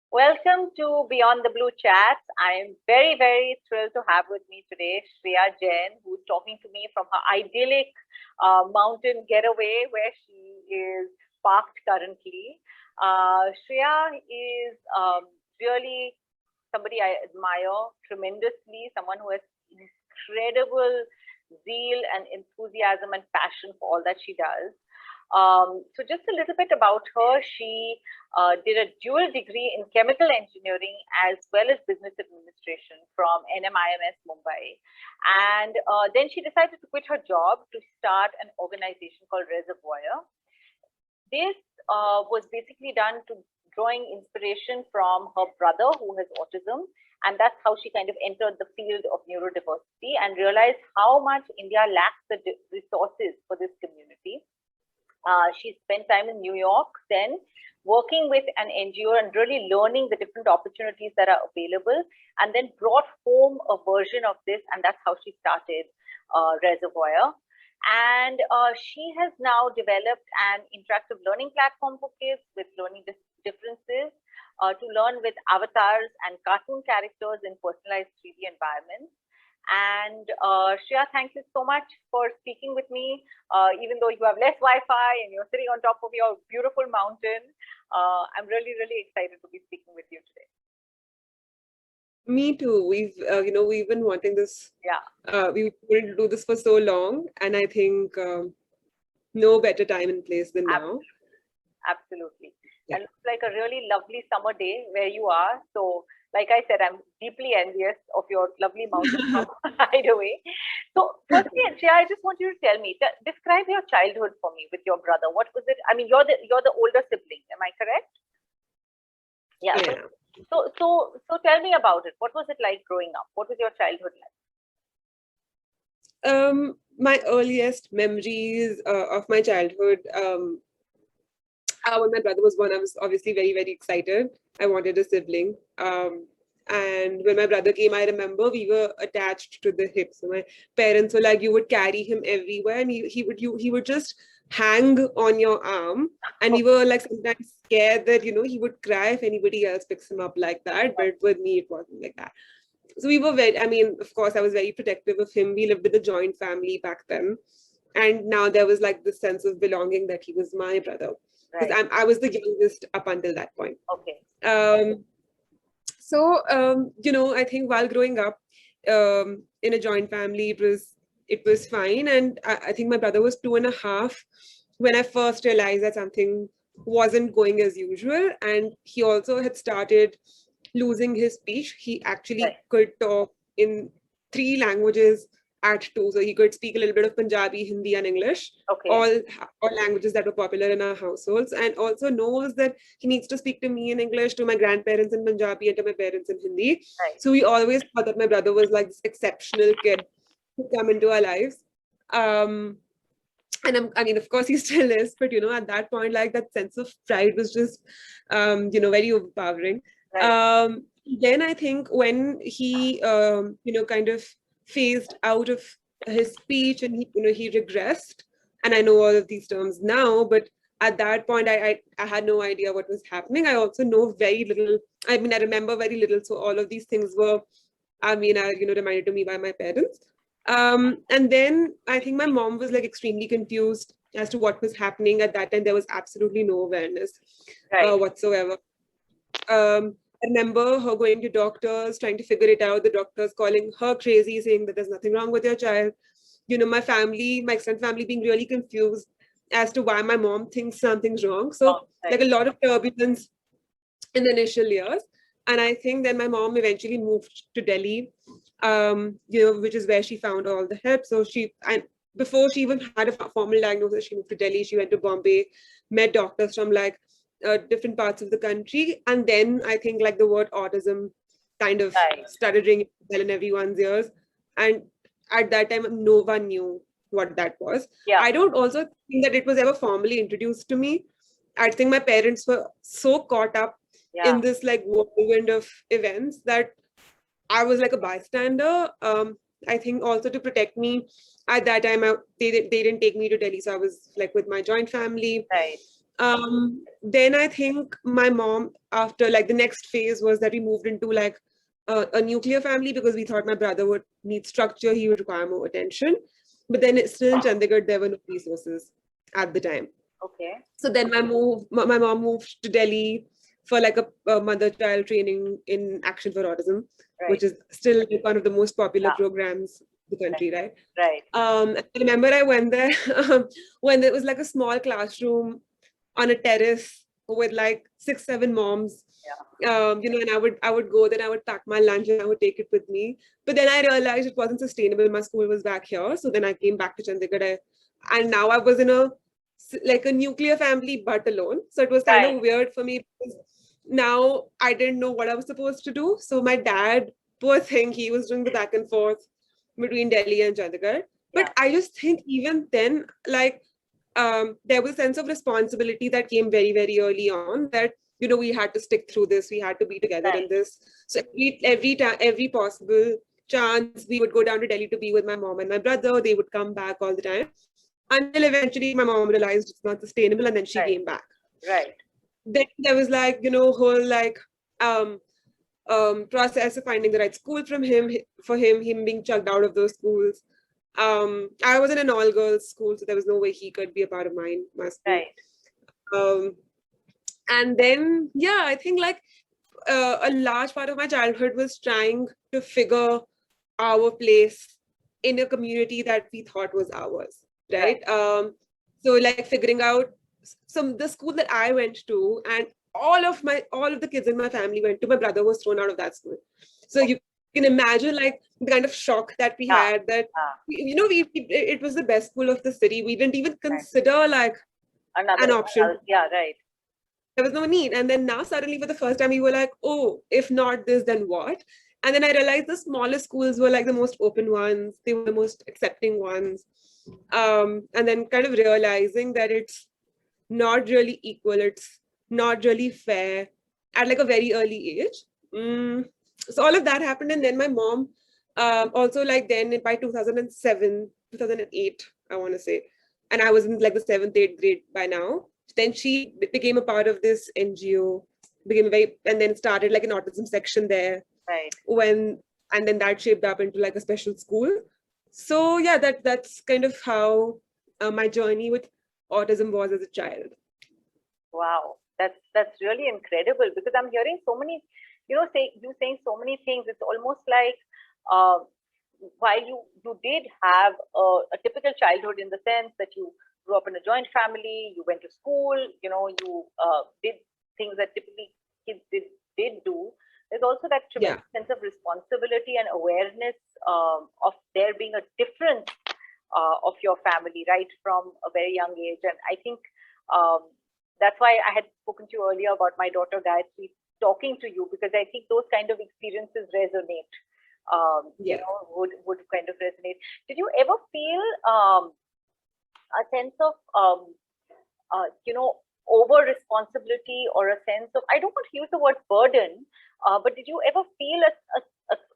Welcome to Beyond the Blue Chats. I'm very, very thrilled to have with me today Shreya Jain, who's talking to me from her idyllic mountain getaway where she is parked currently. Shreya is really somebody I admire tremendously, someone who has incredible zeal and enthusiasm and passion for all that she does. So, just a little bit about her. She did a dual degree in chemical engineering as well as business administration from NMIMS Mumbai. And then she decided to quit her job to start an organization called Reservoir. This was basically done to drawing inspiration from her brother who has autism. And that's how she kind of entered the field of neurodiversity and realized how much India lacks the resources for this community. She spent time in New York then working with an NGO and really learning the different opportunities that are available, and then brought home a version of this, and that's how she started Reservoir. And she has now developed an interactive learning platform for kids with learning differences to learn with avatars and cartoon characters in personalized 3D environments. And Shreya, thank you so much for speaking with me. Even though you have less Wi-Fi and you're sitting on top of your beautiful mountain, I'm really, really excited to be speaking with you today. Me too. We've been wanting this. Yeah. We wanted to do this for so long, and I think no better time and place than now. Absolutely. Yeah. And it's like a really lovely summer day where you are. So, like I said, I'm deeply envious of your lovely mountain hideaway. So, firstly, Shreya, I just want you to tell me, describe your childhood for me with your brother. What was it? I mean, you're the older sibling. Am I correct? Yeah. Yeah. So tell me about it. What was it like growing up? What was your childhood like? My earliest memories of my childhood, when my brother was born, I was obviously very, very excited. I wanted a sibling. And when my brother came, I remember we were attached to the hip. So my parents were like, you would carry him everywhere, and he would just hang on your arm. And we were like sometimes scared that he would cry if anybody else picks him up like that. But with me, it wasn't like that. So we were very. I mean, of course, I was very protective of him. We lived with a joint family back then, and now there was like this sense of belonging that he was my brother. Because Right. I was the youngest up until that point. Okay. So I think while growing up in a joint family, it was fine. And I think my brother was 2.5 when I first realized that something wasn't going as usual. And he also had started losing his speech. He actually Right. could talk in 3 languages at 2. So he could speak a little bit of Punjabi, Hindi, and English. Okay. All languages that were popular in our households, and also knows that he needs to speak to me in English, to my grandparents in Punjabi, and to my parents in Hindi. Right. So we always thought that my brother was like this exceptional kid to come into our lives. And I mean, of course, he still is, but at that point, like that sense of pride was just, very overpowering. Right. Then I think when he, kind of phased out of his speech and he regressed, and I know all of these terms now, but at that point I had no idea what was happening. I also know very little. I mean, I remember very little, so all of these things were, reminded to me by my parents. And then I think my mom was like extremely confused as to what was happening at that time. There was absolutely no awareness whatsoever. I remember her going to doctors, trying to figure it out. The doctors calling her crazy, saying that there's nothing wrong with your child. My extended family being really confused as to why my mom thinks something's wrong. So like a lot of turbulence in the initial years. And I think then my mom eventually moved to Delhi, which is where she found all the help. So before she even had a formal diagnosis, she moved to Delhi. She went to Bombay, met doctors from like different parts of the country. And then I think like the word autism kind of started ringing bell in everyone's ears. And at that time, no one knew what that was. Yeah. I don't also think that it was ever formally introduced to me. I think my parents were so caught up in this like whirlwind of events that I was like a bystander. I think also to protect me at that time, they didn't take me to Delhi. So I was like with my joint family. Right. Then I think my mom, after like the next phase was that we moved into like a nuclear family because we thought my brother would need structure, he would require more attention. But then it's still in Chandigarh, there were no resources at the time. Okay. So then my mom moved to Delhi for like a mother-child training in Action for Autism, Right. which is still like one of the most popular Yeah. programs in the country, right? Right. I remember I went there when there was like a small classroom on a terrace with like 6, 7 moms. Yeah. And I would go, then I would pack my lunch and I would take it with me. But then I realized it wasn't sustainable. My school was back here. So then I came back to Chandigarh. And now I was in a nuclear family, but alone. So it was kind Right. of weird for me because now I didn't know what I was supposed to do. So my dad, poor thing, he was doing the back and forth between Delhi and Chandigarh. But Yeah. I just think even then, like, there was a sense of responsibility that came very, very early on that, we had to stick through this, we had to be together in Right. this. So every time, every possible chance, we would go down to Delhi to be with my mom and my brother. They would come back all the time until eventually my mom realized it's not sustainable and then she Right. came back. Right. Then there was like, whole like um process of finding the right school for him being chucked out of those schools. I was in an all girls school, so there was no way he could be a part of my school. Right. Um, and then, yeah, I think like a large part of my childhood was trying to figure our place in a community that we thought was ours, right? So like figuring out the school that I went to, and all of the kids in my family went to, my brother was thrown out of that school. So you can imagine like the kind of shock that we Yeah. had that it was the best school of the city. We didn't even Right. consider like Another. an option. Yeah. Right. There was no need. And then now suddenly for the first time we were like, oh, if not this, then what? And then I realized the smaller schools were like the most open ones. They were the most accepting ones. And then kind of realizing that it's not really equal. It's not really fair at like a very early age. So all of that happened. And then my mom also like then by 2007, 2008, I want to say. And I was in like the 7th, 8th grade by now. Then she became a part of this NGO, and then started like an autism section there. Right. And then that shaped up into like a special school. So yeah, that's kind of how my journey with autism was as a child. Wow, that's really incredible because I'm hearing so many, saying so many things. It's almost like uh, while you did have a typical childhood in the sense that you grew up in a joint family, you went to school, you did things that typically kids did do. There's also that tremendous sense of responsibility and awareness of there being a difference of your family right from a very young age. And I think that's why I had spoken to you earlier about my daughter Gayatri talking to you, because I think those kind of experiences resonate. Would kind of resonate. Did you ever feel a sense of over responsibility, or a sense of, I don't want to use the word burden, but did you ever feel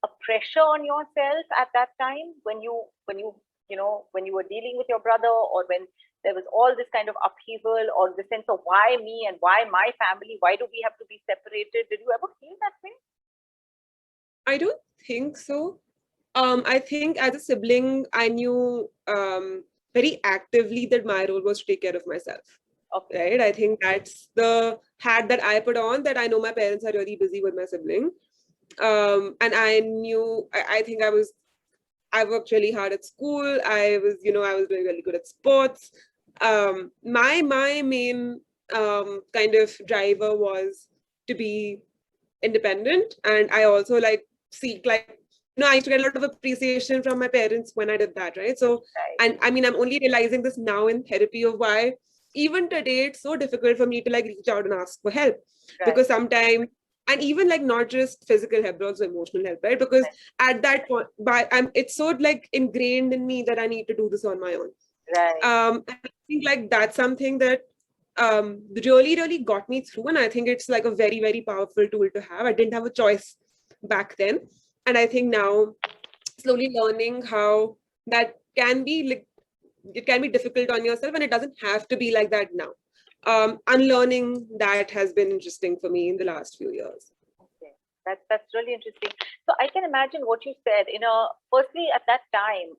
a pressure on yourself at that time when you were dealing with your brother, or when there was all this kind of upheaval, or the sense of why me and why my family, why do we have to be separated? Did you ever feel that way? I don't think so. I think as a sibling, I knew very actively that my role was to take care of myself. Okay. Right? I think that's the hat that I put on, that I know my parents are really busy with my sibling. And I knew, I think I worked really hard at school. I was doing really good at sports. My main kind of driver was to be independent. And I also like seek like, I used to get a lot of appreciation from my parents when I did that, right? So, and I mean, I'm only realizing this now in therapy of why even today it's so difficult for me to like reach out and ask for help, because sometimes, and even like not just physical help, but also emotional help, right? Because at that point, it's so like ingrained in me that I need to do this on my own. And I think like that's something that really got me through, and I think it's like a very, very powerful tool to have. I didn't have a choice back then, and I think now slowly learning how that can be like, it can be difficult on yourself, and it doesn't have to be like that now. unlearning that has been interesting for me in the last few years. Okay, that's really interesting. So I can imagine what you said. Firstly at that time,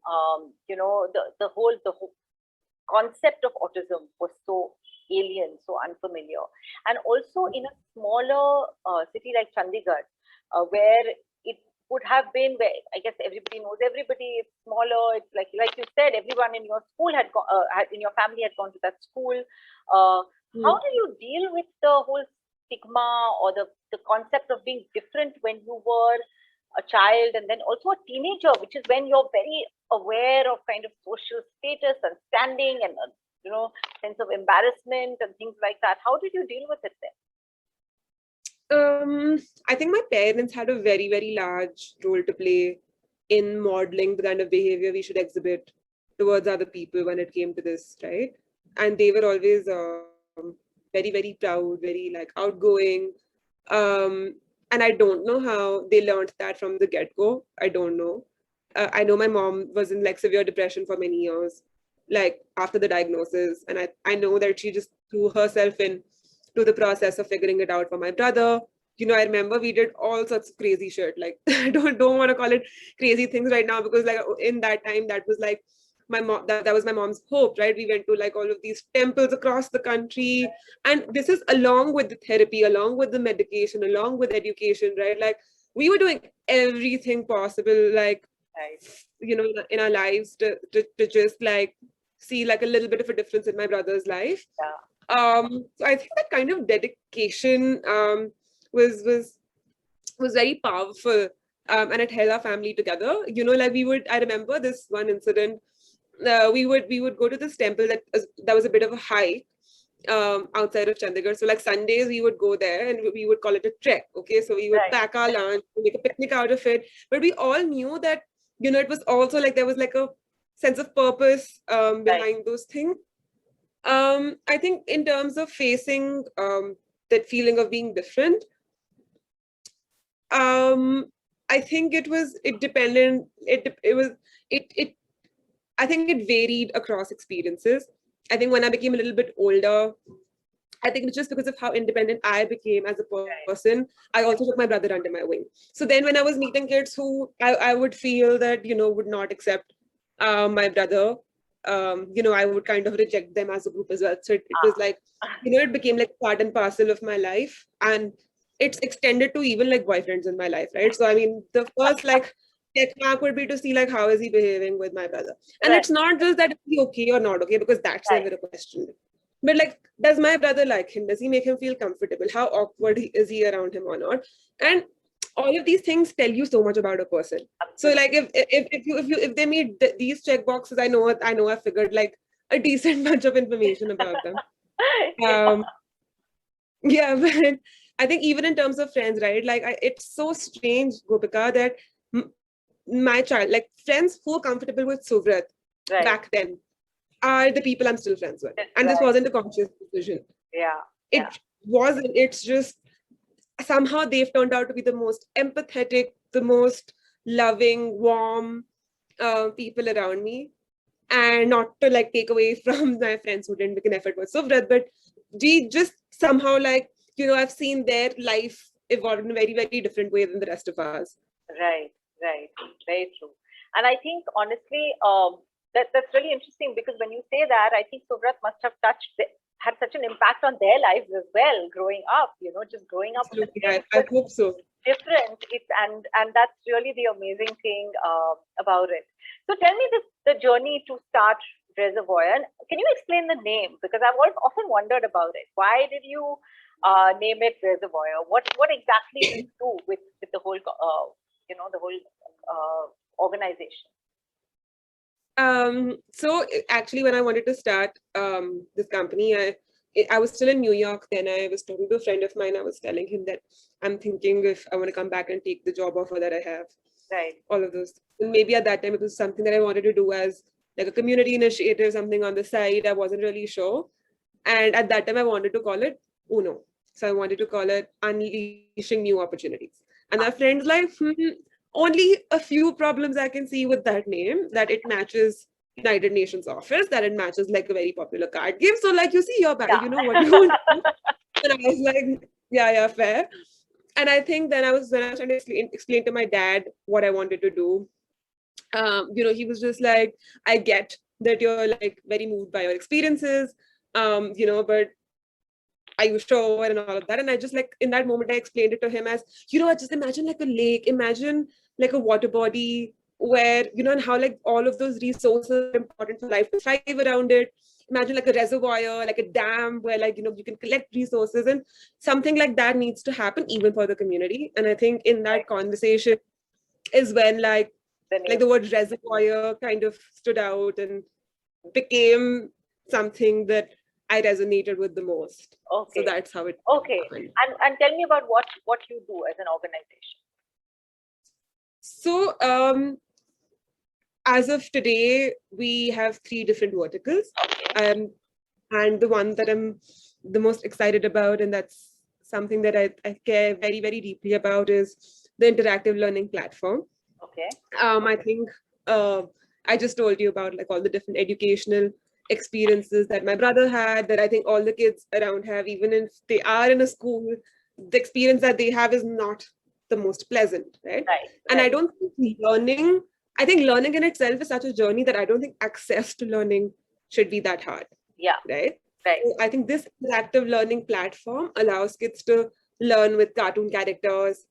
the whole concept of autism was so alien, so unfamiliar, and also in a smaller city like Chandigarh, where it would have been where I guess everybody knows everybody. It's smaller. It's like you said, everyone in your school in your family had gone to that school. How Mm. do you deal with the whole stigma or the concept of being different when you were a child and then also a teenager, which is when you're very aware of kind of social status and standing and sense of embarrassment and things like that. How did you deal with it then? I think my parents had a very, very large role to play in modeling the kind of behavior we should exhibit towards other people when it came to this, right? And they were always very, very proud, very like outgoing. Um, and I don't know how they learned that from the get-go. I don't know. I know my mom was in like severe depression for many years, like after the diagnosis. And I know that she just threw herself in to the process of figuring it out for my brother. I remember we did all sorts of crazy shit. Like I don't want to call it crazy things right now because like in that time that was like my mom that was my mom's hope, right? We went to like all of these temples across the country. And this is along with the therapy, along with the medication, along with education, right? Like we were doing everything possible, like Right. in our lives to just like see like a little bit of a difference in my brother's life. Yeah. So I think that kind of dedication was was was very powerful, and it held our family together. Like I remember this one incident. We would go to this temple that was a bit of a hike outside of Chandigarh. So like Sundays we would go there and we would call it a trek. Okay, so we would Right. pack our lunch, make a picnic out of it. But we all knew that it was also like there was like a sense of purpose Right. behind those things. I think in terms of facing that feeling of being different, um, I think it depended. It was it. I think it varied across experiences. I think when I became a little bit older, I think it's just because of how independent I became as a Right. person, I also took my brother under my wing. So then when I was meeting kids who I would feel that, would not accept my brother, I would kind of reject them as a group as well. So it was like, Ah. it became like part and parcel of my life. And it's extended to even like boyfriends in my life, right? So I mean, the first like check mark would be to see like how is he behaving with my brother. And Right. it's not just that is he okay or not okay, because that's Right. never a question. But like, does my brother like him? Does he make him feel comfortable? How awkward is he around him or not? And all of these things tell you so much about a person. So Absolutely. like if they meet these check boxes, I figured like a decent bunch of information about them. Yeah. Um, yeah, but I think even in terms of friends, right? Like it's so strange, Gopika, that my child, like friends who are comfortable with Suvrat Right. back then are the people I'm still friends with. And this Right. wasn't a conscious decision. Yeah. Yeah. It wasn't, it's just somehow they've turned out to be the most empathetic, the most loving, warm people around me. And not to like take away from my friends who didn't make an effort whatsoever, but we just somehow like, I've seen their life evolve in a very, very different way than the rest of us. Right, right, very true. And I think honestly, that's really interesting because when you say that, I think Suvrat must have had such an impact on their lives as well, growing up. Just growing up with a Absolutely. kid I who was hope so. different. And that's really the amazing thing about it. So tell me the journey to start Reservoir. And can you explain the name? Because I've often wondered about it. Why did you name it Reservoir? What exactly do you do with the whole the whole organization? So actually, when I wanted to start this company, I was still in New York then. I was talking to a friend of mine. I was telling him that I'm thinking if I want to come back and take the job offer that I have, Right. all of those. And maybe at that time it was something that I wanted to do as like a community initiative, something on the side. I wasn't really sure. And at that time, I wanted to call it Uno. So I wanted to call it Unleashing New Opportunities. And our friends like, only a few problems I can see with that name, that it matches United Nations office that it matches like a very popular card game. So like, you see your bag, Yeah. you know what you want to do. And I was like, yeah, fair. And I think then when I was trying to explain to my dad what I wanted to do, he was just like, I get that you're like very moved by your experiences, but are you sure and all of that? And I just like in that moment I explained it to him as, I just imagine like a lake, imagine like a water body where, and how like all of those resources are important for life to thrive around it. Imagine like a reservoir, like a dam where like, you can collect resources, and something like that needs to happen even for the community. And I think in that conversation is when like the word reservoir kind of stood out and became something that I resonated with the most. Okay. So that's how it happened. And tell me about what you do as an organization. So as of today, we have 3 different verticals. Okay. And the one that I'm the most excited about, and that's something that I care very, very deeply about, is the interactive learning platform. Okay. I think I just told you about like all the different educational experiences that my brother had, that I think all the kids around have, even if they are in a school, the experience that they have is not the most pleasant, right? And I don't think I think learning in itself is such a journey that I don't think access to learning should be that hard. Yeah. Right? So I think this interactive learning platform allows kids to learn with cartoon characters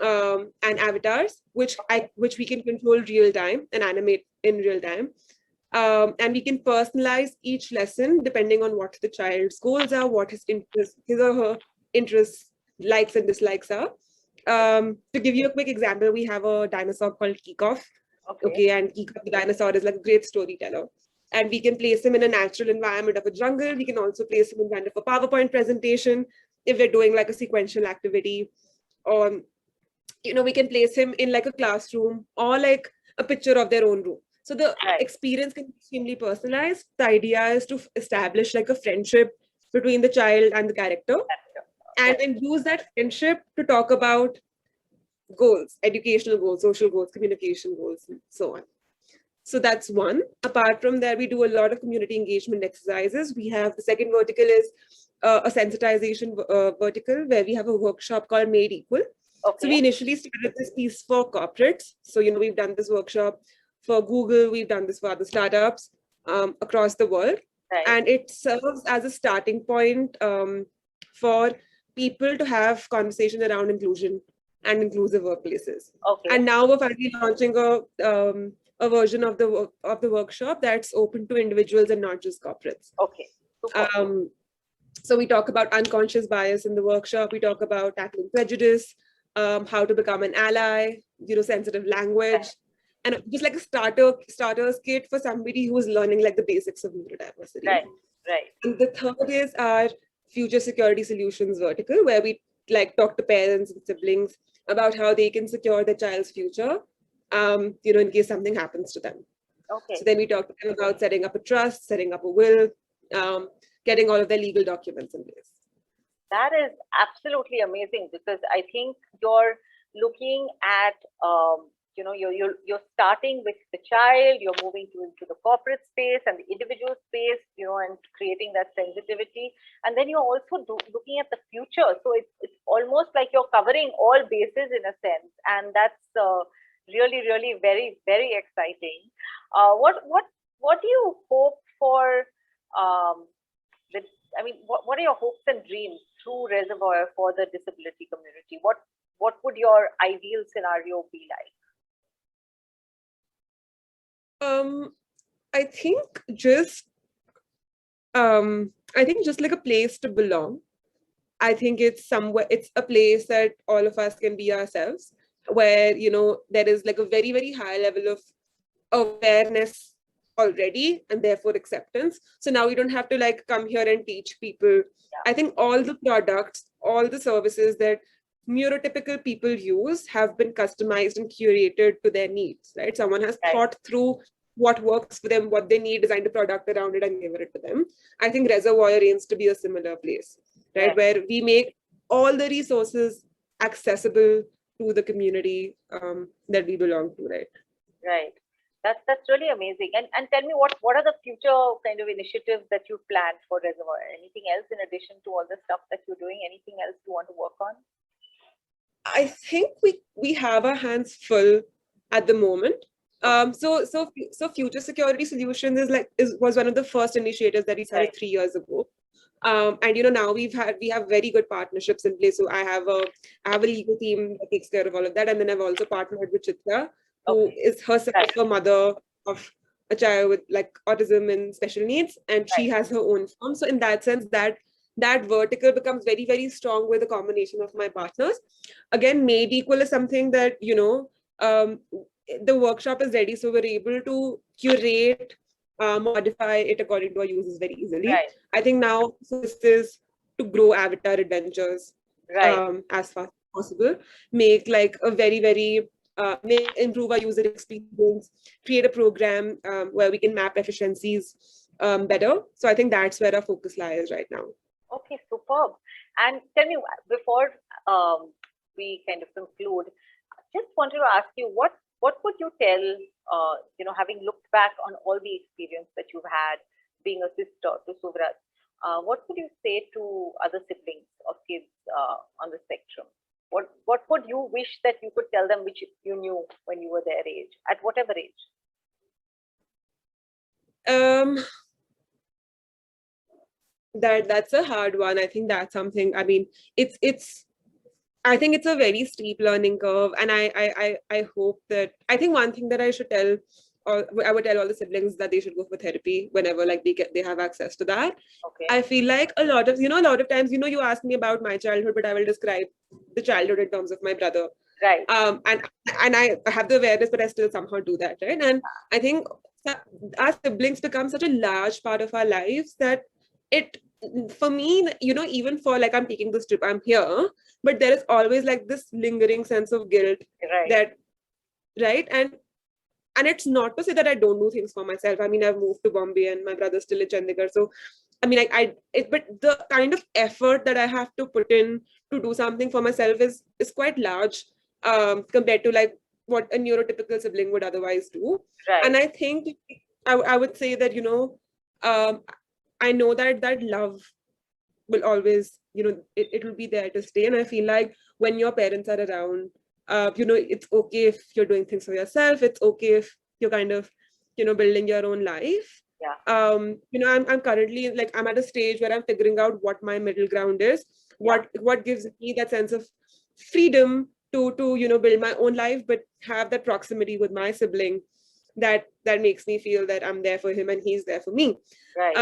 and avatars, which we can control real time and animate in real time. And we can personalize each lesson depending on what the child's goals are, what his or her interests, likes and dislikes are. To give you a quick example, we have a dinosaur called Kickoff. Okay, and Kickoff the dinosaur is like a great storyteller. And we can place him in a natural environment of a jungle. We can also place him in kind of a PowerPoint presentation if we're doing like a sequential activity. Or, we can place him in like a classroom or like a picture of their own room. So the experience can be extremely personalized. The idea is to establish like a friendship between the child and the character, and then use that friendship to talk about goals, educational goals, social goals, communication goals, and so on. So that's one. Apart from that, we do a lot of community engagement exercises. We have the second vertical is a sensitization vertical, where we have a workshop called Made Equal. Okay. So we initially started this piece for corporates. So, we've done this workshop for Google, we've done this for other startups across the world. And it serves as a starting point for people to have conversation around inclusion and inclusive workplaces. Okay. And now we're finally launching a version of the workshop that's open to individuals and not just corporates. Okay. So we talk about unconscious bias in the workshop. We talk about tackling prejudice, how to become an ally, sensitive language, and just like a starters kit for somebody who is learning like the basics of neurodiversity. Right. And the third is our future security solutions vertical, where we like talk to parents and siblings about how they can secure their child's future, in case something happens to them. Okay. So then we talk to them about setting up a trust, setting up a will, getting all of their legal documents in place. That is absolutely amazing, because I think you're looking at, you're starting with the child, you're moving into the corporate space and the individual space, and creating that sensitivity. And then you're also looking at the future. So it's almost like you're covering all bases in a sense. And that's really, really very, very exciting. What do you hope for? What are your hopes and dreams through Reservoir for the disability community? What would your ideal scenario be like? I think just like a place to belong. I think it's a place that all of us can be ourselves, where there is like a very, very high level of awareness already, and therefore acceptance. So now we don't have to like come here and teach people. Yeah. I think all the products, all the services that neurotypical people use have been customized and curated to their needs, right? Someone has thought through what works for them, what they need, designed a product around it and given it to them. I think Reservoir aims to be a similar place, right? Where we make all the resources accessible to the community that we belong to, right? Right. That's really amazing. And tell me, what are the future kind of initiatives that you planned for Reservoir? Anything else in addition to all the stuff that you're doing? Anything else you want to work on? I think we have our hands full at the moment. So Future Security Solutions was one of the first initiatives that we started Right. 3 years ago. And now we have very good partnerships in place. So I have a legal team that takes care of all of that, and then I've also partnered with Chitra, who Okay. is herself Right. a mother of a child with like autism and special needs, and she Right. has her own firm. So in that sense, that vertical becomes very, very strong with a combination of my partners. Again, made equal is something that the workshop is ready, so we're able to curate, modify it according to our users very easily. Right. I think now focus is to grow Avatar Adventures Right. as fast as possible, make like a very, very improve our user experience, create a program where we can map efficiencies better. So I think that's where our focus lies right now. Okay, superb. And tell me, before we kind of conclude, just wanted to ask you, what would you tell, having looked back on all the experience that you've had being a sister to Suvrat, what would you say to other siblings of kids on the spectrum? What would you wish that you could tell them, which you knew when you were their age, at whatever age? Um, that's a hard one. I think that's something. I mean, it's. I think it's a very steep learning curve, and I hope that I think one thing that I should tell, or I would tell all the siblings that they should go for therapy whenever like they have access to that. Okay. I feel like a lot of times you ask me about my childhood, but I will describe the childhood in terms of my brother. Right. And I have the awareness, but I still somehow do that, right? And I think our siblings become such a large part of our lives that it for me, even for like I'm taking this trip, I'm here, but there is always like this lingering sense of guilt Right. that, right? And it's not to say that I don't do things for myself. I mean, I've moved to Bombay and my brother's still in Chandigarh. So, I mean, but the kind of effort that I have to put in to do something for myself is quite large compared to like what a neurotypical sibling would otherwise do. Right. And I think I would say that, um, I know that love will always, it will be there to stay. And I feel like when your parents are around, it's okay if you're doing things for yourself. It's okay if you're kind of, building your own life. Yeah. I'm currently like, I'm at a stage where I'm figuring out what my middle ground is, Yeah. what gives me that sense of freedom to build my own life, but have that proximity with my sibling that makes me feel that I'm there for him and he's there for me. Right.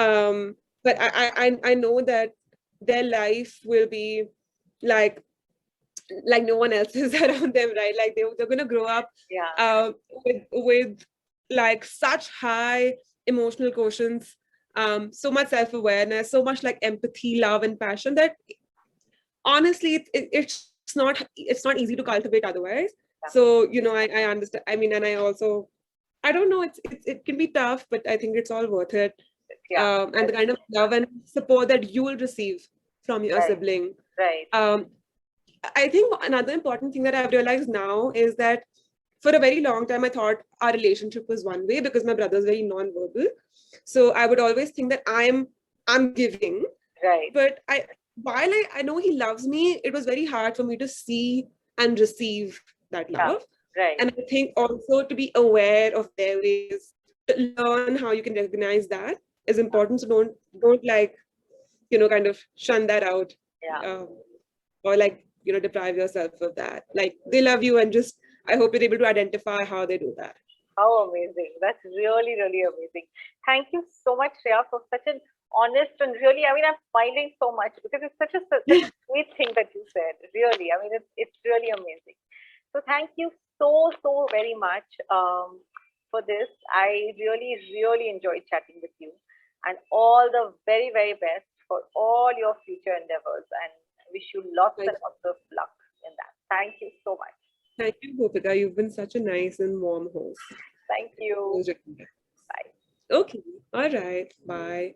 But I know that their life will be like no one else is around them, right? Like they're gonna grow up Yeah. with like such high emotional quotients, so much self-awareness, so much like empathy, love, and passion that honestly it's not easy to cultivate otherwise. Yeah. So I understand. I mean, and I don't know, it can be tough, but I think it's all worth it. Yeah. And the kind of love and support that you will receive from your Right. sibling. Right. I think another important thing that I've realized now is that for a very long time, I thought our relationship was one way because my brother's very non-verbal. So I would always think that I'm giving, Right. but while I know he loves me, it was very hard for me to see and receive that Yeah. love. Right. And I think also to be aware of their ways, to learn how you can recognize that is important. So don't like, kind of shun that out, Yeah. um, or like, deprive yourself of that. Like they love you, and just I hope you're able to identify how they do that. How amazing. That's really, really amazing. Thank you so much, Shreya, for such an honest and really, I mean, I'm smiling so much because it's such a sweet thing that you said. Really. I mean, it's really amazing. So thank you so very much for this. I really, really enjoyed chatting with you, and all the very, very best for all your future endeavors, and wish you lots Like, and lots of luck in that. Thank you so much. thank you, Gopika. You've been such a nice and warm host. Thank you. Bye. Okay. All right. Bye.